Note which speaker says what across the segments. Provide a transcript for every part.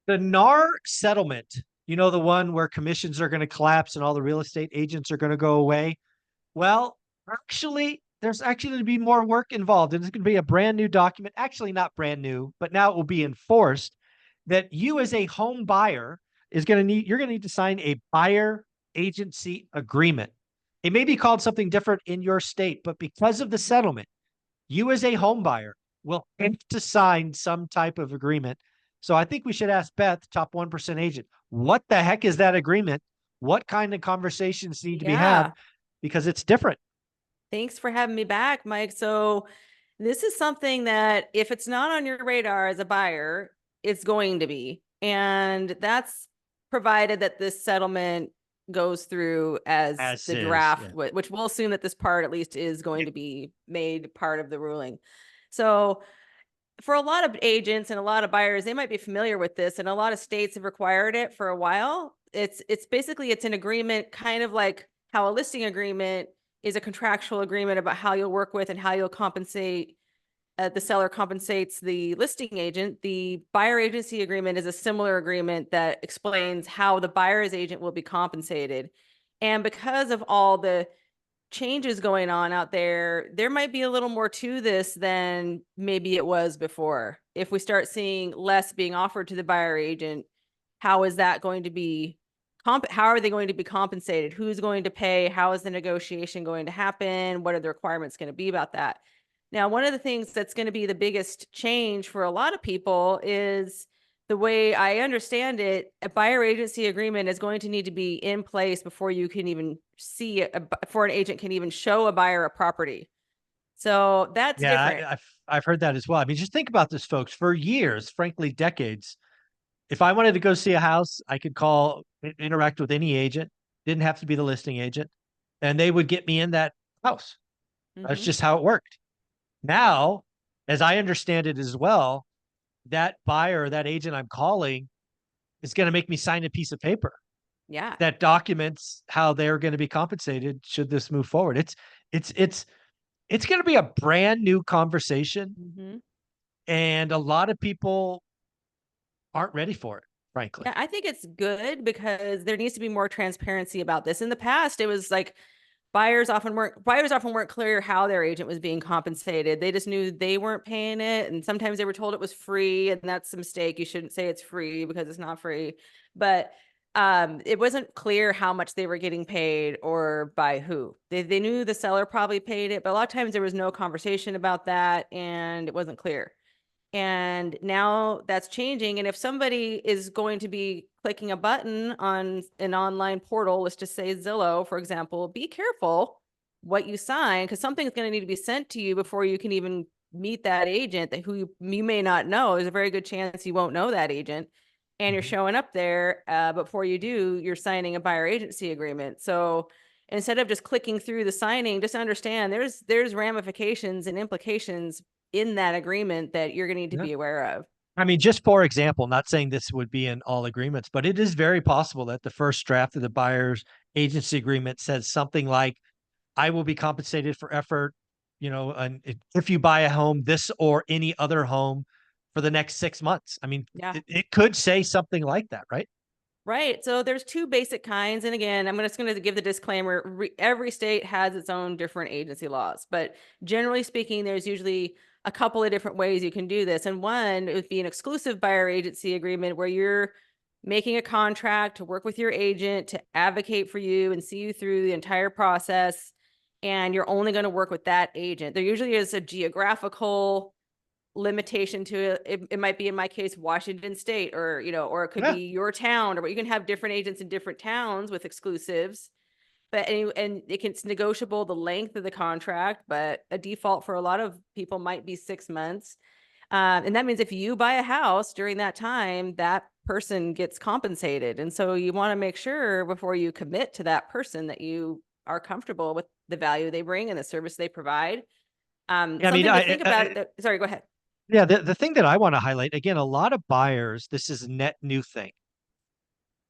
Speaker 1: The NAR settlement, the one where commissions are going to collapse and all the real estate agents are going to go away. Well, actually, there's actually going to be more work involved, and it's going to be a brand new document. Actually, not brand new, but now it will be enforced that you as a home buyer you're going to need to sign a buyer agency agreement. It may be called something different in your state, but because of the settlement, you as a home buyer will have to sign some type of agreement. So I think we should ask Beth, top 1% agent, what the heck is that agreement? What kind of conversations need to be had?
Speaker 2: Yeah.
Speaker 1: Because it's different.
Speaker 2: Thanks for having me back, Mike. So this is something that if it's not on your radar as a buyer, it's going to be. And that's provided that this settlement goes through as
Speaker 1: As
Speaker 2: the
Speaker 1: is.
Speaker 2: draft,
Speaker 1: Yeah.
Speaker 2: which we'll assume that this part at least is going to be made part of the ruling. So for a lot of agents and a lot of buyers, they might be familiar with this, and a lot of states have required it for a while. It's basically it's an agreement, kind of like how a listing agreement is a contractual agreement about how you'll work with and how you'll compensate. The seller compensates the listing agent. The buyer agency agreement is a similar agreement that explains how the buyer's agent will be compensated. And because of all the changes going on out there, there might be a little more to this than maybe it was before. If we start seeing less being offered to the buyer agent, how is that going to be how are they going to be compensated? Who's going to pay? How is the negotiation going to happen? What are the requirements going to be about that? Now, one of the things that's going to be the biggest change for a lot of people is the way I understand it, a buyer agency agreement is going to need to be in place before you can even see it, before an agent can even show a buyer a property. So that's
Speaker 1: Yeah,
Speaker 2: different.
Speaker 1: I've heard that as well. I mean, just think about this, folks. For years, frankly, decades, if I wanted to go see a house, I could call, interact with any agent, didn't have to be the listing agent, and they would get me in that house. That's
Speaker 2: Mm-hmm.
Speaker 1: just how it worked. Now, as I understand it as well, that buyer, that agent I'm calling is going to make me sign a piece of paper
Speaker 2: Yeah.
Speaker 1: that documents how they're going to be compensated should this move forward. It's it's it's going to be a brand new conversation,
Speaker 2: Mm-hmm.
Speaker 1: and a lot of people aren't ready for it, frankly.
Speaker 2: Yeah, I think it's good because there needs to be more transparency about this. In the past, it was like buyers often weren't clear how their agent was being compensated. They just knew they weren't paying it, and sometimes they were told it was free, and that's a mistake. You shouldn't say it's free because it's not free. But it wasn't clear how much they were getting paid or by who. They knew the seller probably paid it, but a lot of times there was no conversation about that, and it wasn't clear. And now that's changing. And if somebody is going to be clicking a button on an online portal, let's just say Zillow, for example, be careful what you sign because something's going to need to be sent to you before you can even meet that agent that who you may not know. There's a very good chance you won't know that agent. And you're
Speaker 1: Mhm.
Speaker 2: showing up there. Before you do, you're signing a buyer agency agreement. So instead of just clicking through the signing, just understand there's ramifications and implications in that agreement that you're going to need to
Speaker 1: Yeah.
Speaker 2: be aware of.
Speaker 1: I mean, just for example, not saying this would be in all agreements, but it is very possible that the first draft of the buyer's agency agreement says something like, I will be compensated for effort, and if you buy a home, this or any other home for the next 6 months. I mean,
Speaker 2: Yeah.
Speaker 1: it could say something like that, right?
Speaker 2: Right. So there's two basic kinds. And again, I'm just going to give the disclaimer every state has its own different agency laws. But generally speaking, there's usually a couple of different ways you can do this. And one would be an exclusive buyer agency agreement where you're making a contract to work with your agent to advocate for you and see you through the entire process. And you're only going to work with that agent. There usually is a geographical limitation to it. It might be in my case Washington State, or or it could
Speaker 1: Yeah.
Speaker 2: be your town, or you can have different agents in different towns with exclusives. But and it's negotiable the length of the contract, but a default for a lot of people might be 6 months. And that means if you buy a house during that time, that person gets compensated. And so you want to make sure before you commit to that person that you are comfortable with the value they bring and the service they provide.
Speaker 1: Yeah, I mean,
Speaker 2: Something to think about. Sorry, go ahead.
Speaker 1: yeah, the thing that I want to highlight again, a lot of buyers, this is a net new thing.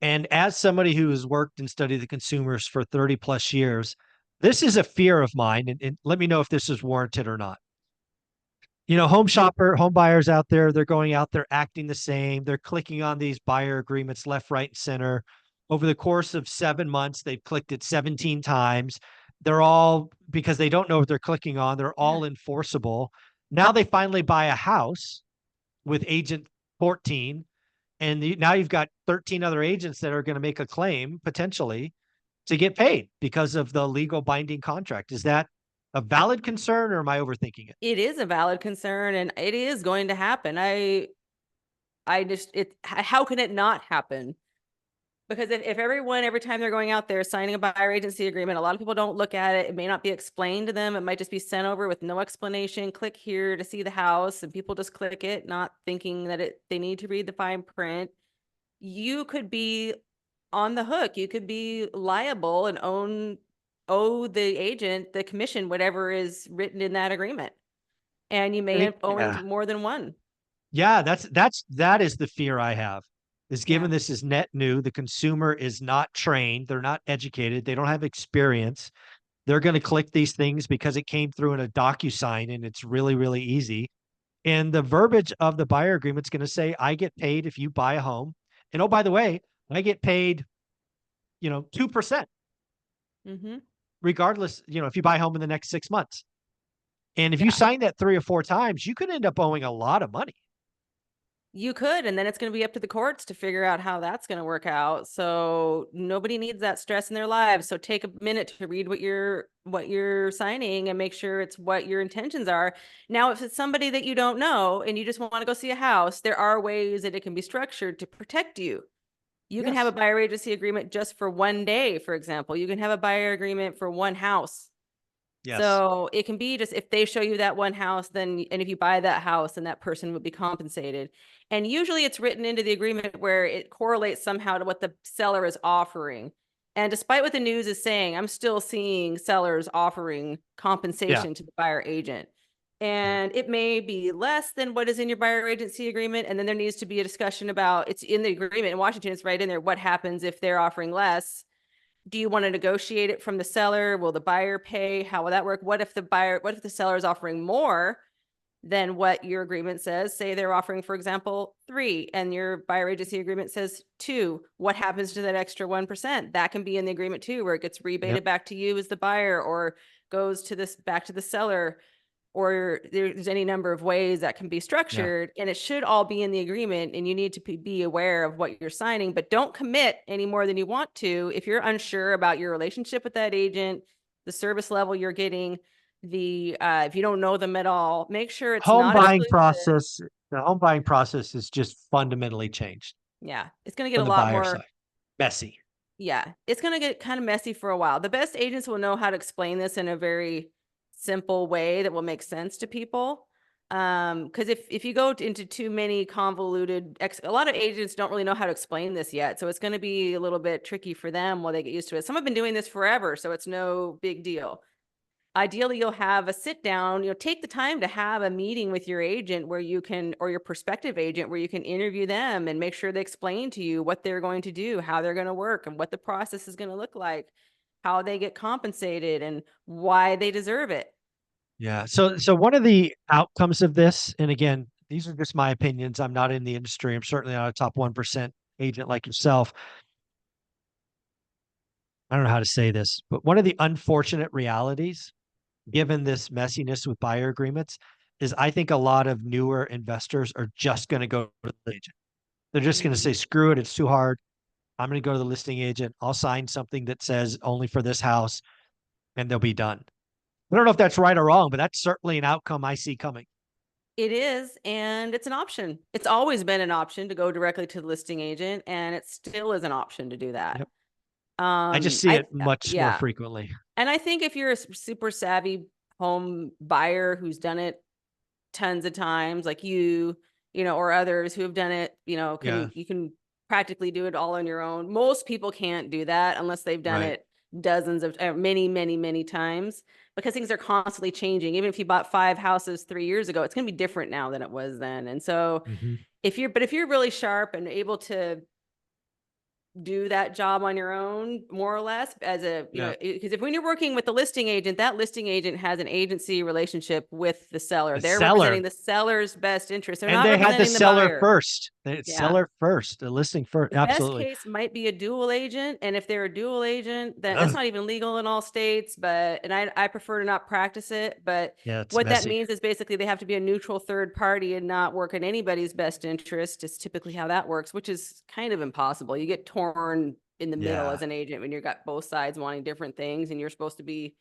Speaker 1: And as somebody who has worked and studied the consumers for 30 plus years, this is a fear of mine. And let me know if this is warranted or not. home buyers out there, they're going out, they're acting the same. They're clicking on these buyer agreements left, right, and center. Over the course of 7 months, they've clicked it 17 times. They're all, because they don't know what they're clicking on, they're
Speaker 2: Yeah.
Speaker 1: all enforceable. Now they finally buy a house with agent 14, and now you've got 13 other agents that are going to make a claim potentially to get paid because of the legal binding contract. Is that a valid concern, or am I overthinking it?
Speaker 2: It is a valid concern and it is going to happen. I just, how can it not happen? Because if everyone, every time they're going out there signing a buyer agency agreement, a lot of people don't look at it. It may not be explained to them. It might just be sent over with no explanation. Click here to see the house, and people just click it, not thinking that they need to read the fine print. You could be on the hook. You could be liable and owe the agent the commission, whatever is written in that agreement. And you may end up owing
Speaker 1: Yeah.
Speaker 2: more than one.
Speaker 1: Yeah, that is the fear I have. Is
Speaker 2: Yeah.
Speaker 1: given this is net new, the consumer is not trained, they're not educated, they don't have experience. They're going to click these things because it came through in a DocuSign and it's really, really easy. And the verbiage of the buyer agreement is going to say, I get paid if you buy a home. And oh, by the way, I get paid, 2%,
Speaker 2: Mm-hmm.
Speaker 1: regardless, if you buy a home in the next 6 months. And if you
Speaker 2: Yeah.
Speaker 1: sign that 3 or 4 times, you could end up owing a lot of money.
Speaker 2: You could, and then it's going to be up to the courts to figure out how that's going to work out. So nobody needs that stress in their lives. So take a minute to read what you're signing and make sure it's what your intentions are. Now, if it's somebody that you don't know and you just want to go see a house, there are ways that it can be structured to protect you. You can have a
Speaker 1: Yes.
Speaker 2: buyer agency agreement just for one day, for example. You can have a buyer agreement for one house.
Speaker 1: Yes.
Speaker 2: So it can be just if they show you that one house, then, and if you buy that house, then that person would be compensated. And usually it's written into the agreement where it correlates somehow to what the seller is offering. And despite what the news is saying, I'm still seeing sellers offering
Speaker 1: Yeah.
Speaker 2: compensation to the buyer agent.
Speaker 1: Yeah.
Speaker 2: And it may be less than what is in your buyer agency agreement. And then there needs to be a discussion about, it's in the agreement in Washington, it's right in there. What happens if they're offering less? Do you want to negotiate it from the seller? Will the buyer pay? How will that work? What if the seller is offering more than what your agreement says? Say they're offering, for example, 3 and your buyer agency agreement says 2. What happens to that extra 1%? That can be in the agreement too, where it gets
Speaker 1: Yep.
Speaker 2: rebated back to you as the buyer or goes to back to the seller, or there's any number of ways that can be
Speaker 1: Yeah.
Speaker 2: structured, and it should all be in the agreement, and you need to be aware of what you're signing, but don't commit any more than you want to. If you're unsure about your relationship with that agent, the service level you're getting, if you don't know them at all, make sure it's
Speaker 1: Home
Speaker 2: not
Speaker 1: buying
Speaker 2: exclusive.
Speaker 1: process, the home buying process is just fundamentally changed
Speaker 2: Yeah, it's going to get
Speaker 1: from
Speaker 2: a
Speaker 1: the
Speaker 2: lot
Speaker 1: buyer
Speaker 2: more.
Speaker 1: side. Messy.
Speaker 2: Yeah, it's going to get kind of messy for a while. The best agents will know how to explain this in a very simple way that will make sense to people. Because if you go into too many convoluted, a lot of agents don't really know how to explain this yet. So it's going to be a little bit tricky for them while they get used to it. Some have been doing this forever, so it's no big deal. Ideally, you'll have a sit down, take the time to have a meeting with your agent where you can, or your prospective agent, where you can interview them and make sure they explain to you what they're going to do, how they're going to work, and what the process is going to look like, how they get compensated, and why they deserve it.
Speaker 1: Yeah. So one of the outcomes of this, and again, these are just my opinions. I'm not in the industry. I'm certainly not a top 1% agent like yourself. I don't know how to say this, but one of the unfortunate realities, given this messiness with buyer agreements, is I think a lot of newer investors are just going to go to the agent. They're just going to
Speaker 2: Mhm.
Speaker 1: say, screw it, it's too hard. I'm going to go to the listing agent. I'll sign something that says only for this house, and they'll be done. I don't know if that's right or wrong, but that's certainly an outcome I see coming.
Speaker 2: It is, and it's an option. It's always been an option to go directly to the listing agent, and it still is an option to do that.
Speaker 1: Yep. I just see it much more
Speaker 2: Yeah.
Speaker 1: frequently.
Speaker 2: And I think if you're a super savvy home buyer who's done it tons of times, like or others who have done it,
Speaker 1: Yeah.
Speaker 2: you can practically do it all on your own. Most people can't do that unless they've done
Speaker 1: Right.
Speaker 2: it dozens of many, many, many times, because things are constantly changing. Even if you bought 5 houses 3 years ago, it's going to be different now than it was then. And so
Speaker 1: Hmm.
Speaker 2: if you're really sharp and able to do that job on your own, more or less, as a, you
Speaker 1: Yeah.
Speaker 2: know, because if when you're working with the listing agent, that listing agent has an agency relationship with the seller.
Speaker 1: The
Speaker 2: They're
Speaker 1: seller.
Speaker 2: representing the seller's best interest. They're
Speaker 1: And
Speaker 2: not
Speaker 1: they had the
Speaker 2: representing the
Speaker 1: seller
Speaker 2: buyer.
Speaker 1: first. It's
Speaker 2: Yeah.
Speaker 1: seller first, the listing first.
Speaker 2: The best
Speaker 1: Absolutely.
Speaker 2: case might be a dual agent. And if they're a dual agent, then that's
Speaker 1: Ugh.
Speaker 2: not even legal in all states, and I prefer to not practice it. But
Speaker 1: Yeah, it's
Speaker 2: what that
Speaker 1: messy.
Speaker 2: means is basically they have to be a neutral third party and not work in anybody's best interest. Is typically how that works, which is kind of impossible. You get torn in the middle
Speaker 1: Yeah.
Speaker 2: as an agent when you've got both sides wanting different things and you're supposed to be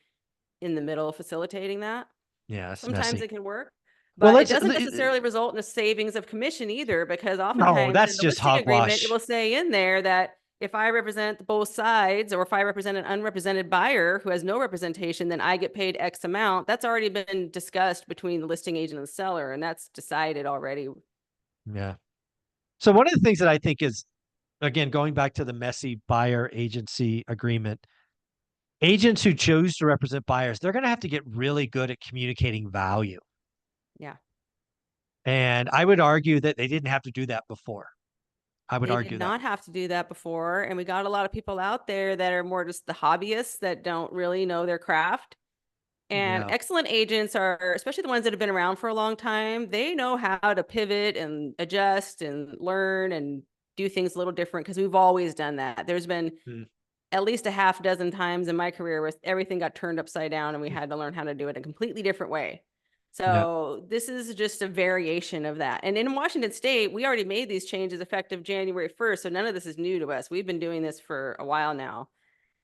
Speaker 2: in the middle facilitating that.
Speaker 1: Yeah, it's
Speaker 2: Sometimes
Speaker 1: messy.
Speaker 2: it can work,
Speaker 1: Well,
Speaker 2: but it
Speaker 1: let's
Speaker 2: doesn't necessarily result in a savings of commission either, because
Speaker 1: no,
Speaker 2: oftentimes in
Speaker 1: that's
Speaker 2: the
Speaker 1: just
Speaker 2: listing agreement, it
Speaker 1: hogwash.
Speaker 2: will say in there that if I represent both sides, or if I represent an unrepresented buyer who has no representation, then I get paid X amount. That's already been discussed between the listing agent and the seller, and that's decided already.
Speaker 1: Yeah. So one of the things that I think is, again, going back to the messy buyer agency agreement, agents who choose to represent buyers, they're going to have to get really good at communicating value.
Speaker 2: Yeah.
Speaker 1: And I would argue that they didn't have to do that before. I would
Speaker 2: They did
Speaker 1: argue that.
Speaker 2: not have to do that before. And we got a lot of people out there that are more just the hobbyists that don't really know their craft. And
Speaker 1: Yeah.
Speaker 2: excellent agents are, especially the ones that have been around for a long time, they know how to pivot and adjust and learn and do things a little different, because we've always done that. There's been
Speaker 1: Mm.
Speaker 2: at least a half dozen times in my career where everything got turned upside down and we had to learn how to do it a completely different way.
Speaker 1: Yeah.
Speaker 2: So this is just a variation of that. And in Washington State, we already made these changes effective January 1st. So none of this is new to us. We've been doing this for a while now.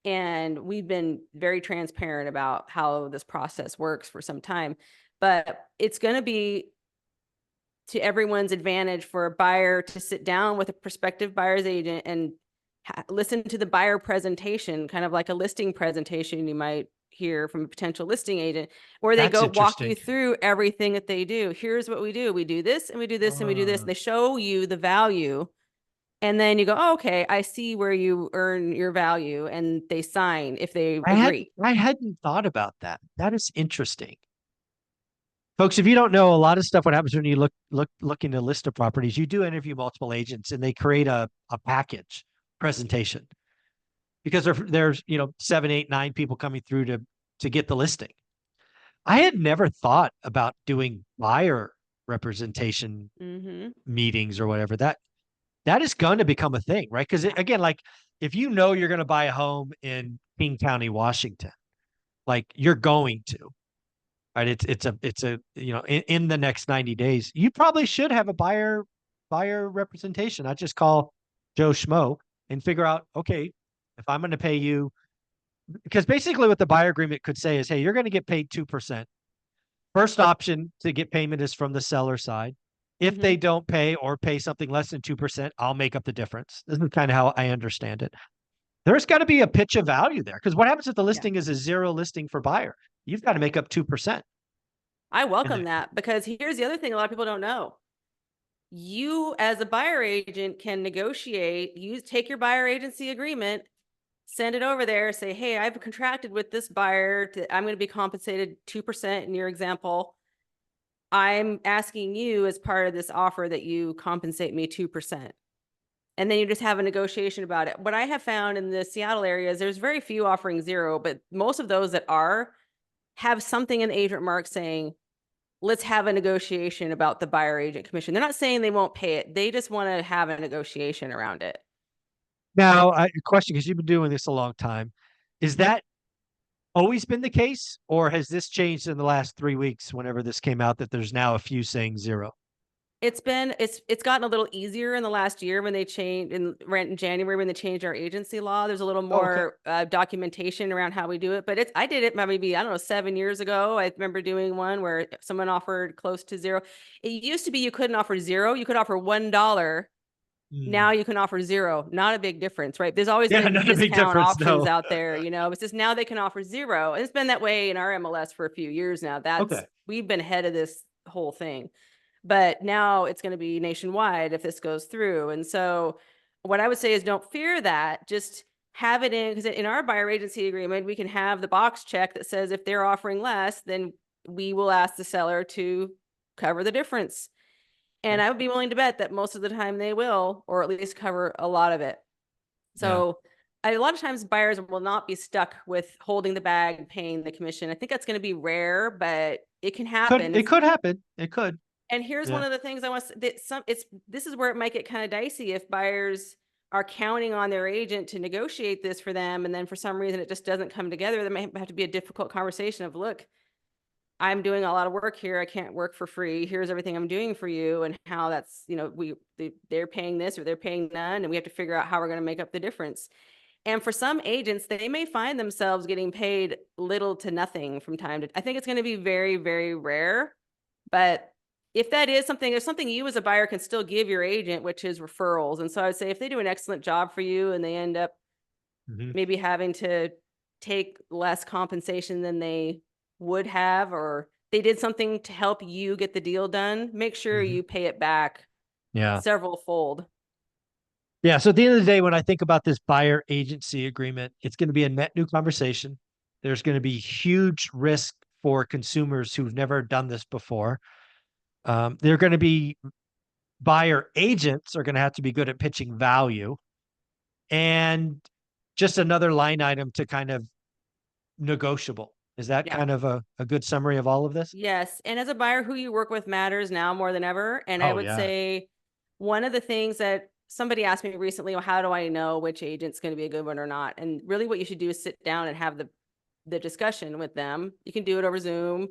Speaker 2: And we've been very transparent about how this process works for some time. But it's going to be to everyone's advantage for a buyer to sit down with a prospective buyer's agent and listen to the buyer presentation, kind of like a listing presentation you might hear from a potential listing agent, where they
Speaker 1: That's
Speaker 2: go walk
Speaker 1: interesting.
Speaker 2: you through everything that they do. Here's what we do. We do this and we do this and we do this. And
Speaker 1: Uh,
Speaker 2: they show you the value. And then you go, oh, okay, I see where you earn your value. And they sign if they agree.
Speaker 1: I hadn't thought about that. That is interesting. Folks, if you don't know, a lot of stuff what happens when you looking to list a properties, you do interview multiple agents and they create a package presentation because there's 7, 8, 9 people coming through to get the listing. I had never thought about doing buyer representation
Speaker 2: Mm-hmm.
Speaker 1: meetings or whatever. That is going to become a thing, right? Because again, like if you know you're going to buy a home in King County, Washington, like you're going to, right? It's a in the next 90 days, you probably should have a buyer representation. I just call Joe Schmo and figure out, okay, if I'm going to pay you, because basically what the buyer agreement could say is, hey, you're going to get paid 2%. First option to get payment is from the seller side. If
Speaker 2: Mm-hmm.
Speaker 1: they don't pay or pay something less than 2%, I'll make up the difference. This is kind of how I understand it. There's got to be a pitch of value there, because what happens if the
Speaker 2: Yeah.
Speaker 1: listing is a zero listing for buyer? You've got to make up 2%.
Speaker 2: I welcome
Speaker 1: And
Speaker 2: that, because here's the other thing a lot of people don't know. You as a buyer agent can negotiate, take your buyer agency agreement, send it over there, say, hey, I've contracted with this buyer I'm going to be compensated 2% in your example. I'm asking you as part of this offer that you compensate me 2%. And then you just have a negotiation about it. What I have found in the Seattle area is there's very few offering zero, but most of those that have something in the agent mark saying, let's have a negotiation about the buyer agent commission. They're not saying they won't pay it. They just want to have a negotiation around it.
Speaker 1: now, a question, because you've been doing this a long time, is that always been the case, or has this changed in the last 3 weeks? Whenever this came out, that there's now a few saying zero.
Speaker 2: It's gotten a little easier in the last year when they changed in January when they changed our agency law. There's a little
Speaker 1: Oh, okay.
Speaker 2: more documentation around how we do it. But I did it maybe, I don't know, 7 years ago. I remember doing one where someone offered close to zero. It used to be you couldn't offer zero. You could offer $1. Now you can offer zero. Not a big difference, right? There's always
Speaker 1: Yeah,
Speaker 2: going to be
Speaker 1: not a big
Speaker 2: discount
Speaker 1: difference.
Speaker 2: options
Speaker 1: No.
Speaker 2: out there, It's just now they can offer zero. And it's been that way in our MLS for a few years now.
Speaker 1: Okay.
Speaker 2: We've been ahead of this whole thing. But now it's going to be nationwide if this goes through. And so what I would say is don't fear that. Just have it in, because in our buyer agency agreement, we can have the box check that says if they're offering less, then we will ask the seller to cover the difference. And
Speaker 1: Okay.
Speaker 2: I would be willing to bet that most of the time they will, or at least cover a lot of it.
Speaker 1: Yeah.
Speaker 2: So a lot of times buyers will not be stuck with holding the bag and paying the commission. I think that's going to be rare, but it can happen.
Speaker 1: It could happen. It could.
Speaker 2: And here's one
Speaker 1: Yeah.
Speaker 2: of the things I want to that this is where it might get kind of dicey if buyers are counting on their agent to negotiate this for them, and then for some reason it just doesn't come together. There might have to be a difficult conversation of, look, I'm doing a lot of work here. I can't work for free. Here's everything I'm doing for you, and how that's, they're paying this or they're paying none, and we have to figure out how we're going to make up the difference. And for some agents, they may find themselves getting paid little to nothing from time to. I think it's going to be very, very rare, but if that is something, there's something you as a buyer can still give your agent, which is referrals. And so I would say if they do an excellent job for you and they end up maybe having to take less compensation than they would have, or they did something to help you get the deal done, make sure you pay it back
Speaker 1: Yeah.
Speaker 2: several fold.
Speaker 1: Yeah. So at the end of the day, when I think about this buyer agency agreement, it's going to be a net new conversation. There's going to be huge risk for consumers who've never done this before. They're going to be buyer agents are going to have to be good at pitching value, and just another line item to kind of negotiable. Is that
Speaker 2: Yeah.
Speaker 1: kind of a good summary of all of this?
Speaker 2: Yes. And as a buyer, who you work with matters now more than ever. And I
Speaker 1: Oh
Speaker 2: would
Speaker 1: yeah.
Speaker 2: say one of the things that somebody asked me recently, well, how do I know which agent's going to be a good one or not? And really what you should do is sit down and have the discussion with them. You can do it over Zoom.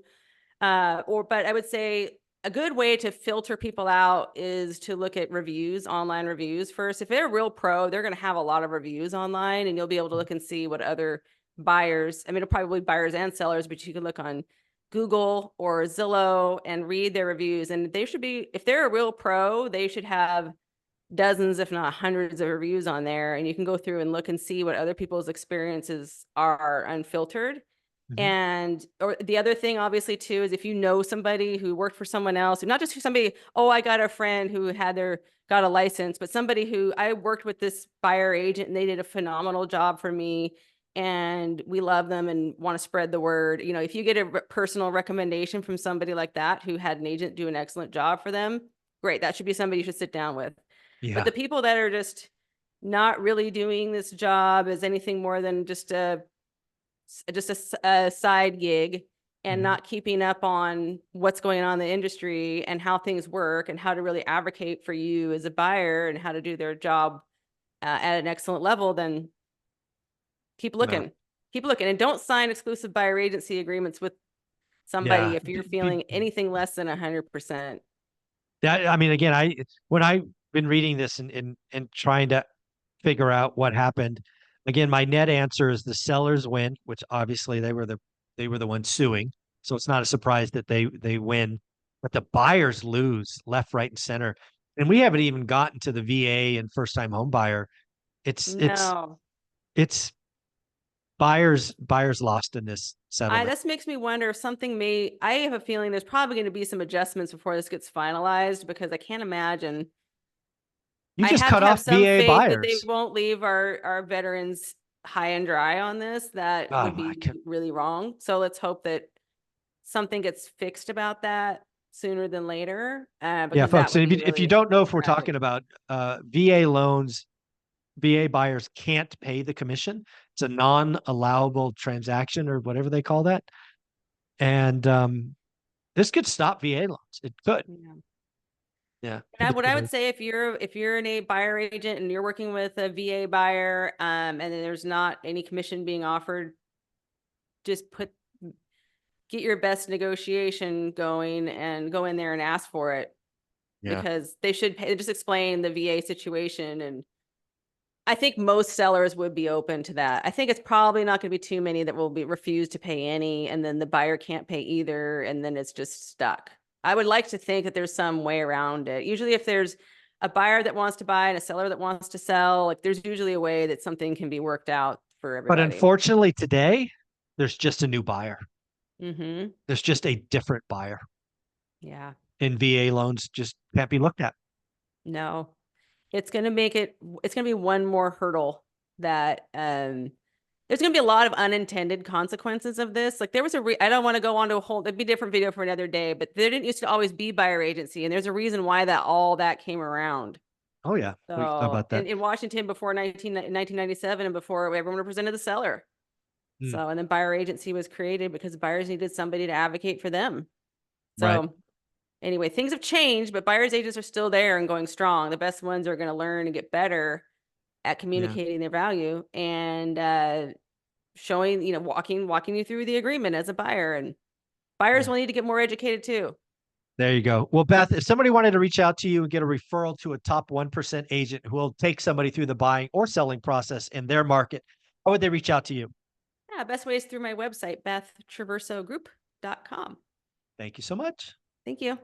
Speaker 2: But I would say a good way to filter people out is to look at reviews, online reviews first. If they're a real pro, they're going to have a lot of reviews online, and you'll be able to look and see what other buyers, I mean, it'll probably buyers and sellers, but you can look on Google or Zillow and read their reviews. And they should be, if they're a real pro, they should have dozens, if not hundreds of reviews on there. And you can go through and look and see what other people's experiences are unfiltered. And or the other thing, obviously, too, is if you know somebody who worked for someone else, not just somebody, oh, I got a friend who got a license, but somebody who I worked with this buyer agent and they did a phenomenal job for me and we love them and want to spread the word. If you get a personal recommendation from somebody like that who had an agent do an excellent job for them, great. That should be somebody you should sit down with. But the people that are just not really doing this job as anything more than just a side gig and not keeping up on what's going on in the industry and how things work and how to really advocate for you as a buyer and how to do their job at an excellent level, then keep looking. Keep looking, and don't sign exclusive buyer agency agreements with somebody if you're feeling anything less than 100%.
Speaker 1: That, I mean, again, when I've been reading this and trying to figure out what happened, again, my net answer is the sellers win, which obviously they were the ones suing, so it's not a surprise that they win, but the buyers lose left, right, and center, and we haven't even gotten to the VA and first time home buyer. It's buyers lost in this settlement.
Speaker 2: This makes me wonder if I have a feeling there's probably going to be some adjustments before this gets finalized, because I can't imagine.
Speaker 1: You just
Speaker 2: I have
Speaker 1: cut
Speaker 2: to have
Speaker 1: off
Speaker 2: some
Speaker 1: VA
Speaker 2: faith that they
Speaker 1: buyers.
Speaker 2: won't leave our veterans high and dry on this. That
Speaker 1: Oh
Speaker 2: would be really wrong. So let's hope that something gets fixed about that sooner than later.
Speaker 1: Yeah, folks, if you don't know, if we're talking about VA loans, VA buyers can't pay the commission. It's a non-allowable transaction or whatever they call that. And this could stop VA loans. It could. Yeah.
Speaker 2: And what I would say, if you're a buyer agent and you're working with a VA buyer, and then there's not any commission being offered, just get your best negotiation going and go in there and ask for it, because they should pay. Just explain the VA situation, and I think most sellers would be open to that. I think it's probably not going to be too many that will be refused to pay any, and then the buyer can't pay either, and then it's just stuck. I would like to think that there's some way around it. Usually if there's a buyer that wants to buy and a seller that wants to sell, like there's usually a way that something can be worked out for everybody.
Speaker 1: But unfortunately today, there's just a new buyer. There's just a different buyer.
Speaker 2: Yeah.
Speaker 1: And VA loans just can't be looked at. No.
Speaker 2: It's going to be one more hurdle that, there's going to be a lot of unintended consequences of this. Like there was I don't want to go on to it'd be a different video for another day, but there didn't used to always be buyer agency. And there's a reason why all that came around.
Speaker 1: Oh yeah. How
Speaker 2: So
Speaker 1: about that?
Speaker 2: in Washington before 1997 and before everyone represented the seller.
Speaker 1: Mm,
Speaker 2: So, and then buyer agency was created because buyers needed somebody to advocate for them.
Speaker 1: right.
Speaker 2: So anyway, things have changed, but buyers agents are still there and going strong. The best ones are going to learn and get better at
Speaker 1: Yeah.
Speaker 2: communicating their value and showing, walking you through the agreement as a buyer. And buyers
Speaker 1: Yeah.
Speaker 2: will need to get more educated too.
Speaker 1: There you go. Well, Beth, if somebody wanted to reach out to you and get a referral to a top 1% agent who will take somebody through the buying or selling process in their market, how would they reach out to you?
Speaker 2: Yeah, best way is through my website, bethtraversogroup.com.
Speaker 1: Thank you so much.
Speaker 2: Thank you.